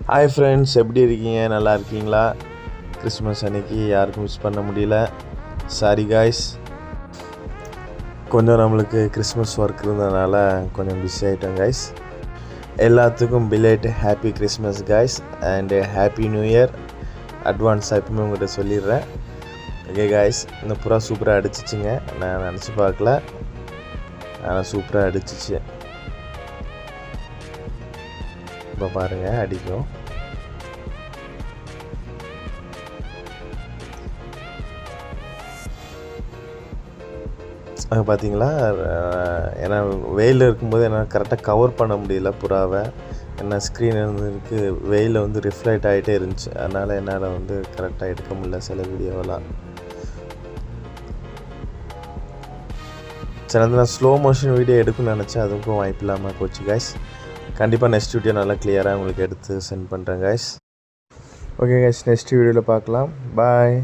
Hi friends, எப்படி இருக்கீங்க? நல்லா இருக்கீங்களா? கிறிஸ்மஸ் அன்றைக்கி யாருக்கும் மிஸ் பண்ண முடியல. சாரி காய்ஸ், கொஞ்சம் நம்மளுக்கு கிறிஸ்மஸ் ஒர்க் இருந்ததுனால கொஞ்சம் பிஸி ஆகிட்டோம் காய்ஸ். எல்லாத்துக்கும் belated happy Christmas guys and happy New Year அட்வான்ஸாக எப்பவுமே உங்கள்கிட்ட சொல்லிடுறேன். ஓகே காய்ஸ், இந்த புறா சூப்பராக அடிச்சிச்சிங்க. நான் நினச்சி பார்க்கல, ஆனால் சூப்பராக அடிச்சிச்சு. இப்போ பாருங்கள், அடிக்கும். பார்த்தீங்களா? ஏன்னா வெயிலில் இருக்கும்போது என்னால் கரெக்டாக கவர் பண்ண முடியல புறாவை. ஏன்னா ஸ்க்ரீன் இருக்கு, வெயிலில் வந்து ரிஃப்ளெக்ட் ஆகிட்டே இருந்துச்சு. அதனால் என்னால் வந்து கரெக்டாக எடுக்க முடியல சில வீடியோவெல்லாம். சரி, நான் ஸ்லோ மோஷன் வீடியோ எடுக்கணும்னு நினச்சேன், அதுக்கும் வாய்ப்பு இல்லாமல் போச்சு காய்ஸ். கண்டிப்பாக நெக்ஸ்ட் வீடியோ நல்லா கிளியராக உங்களுக்கு எடுத்து சென்ட் பண்ணுறேன் காய்ஸ். ஓகே காய்ஸ், நெக்ஸ்ட் வீடியோவில் பார்க்கலாம். பாய்.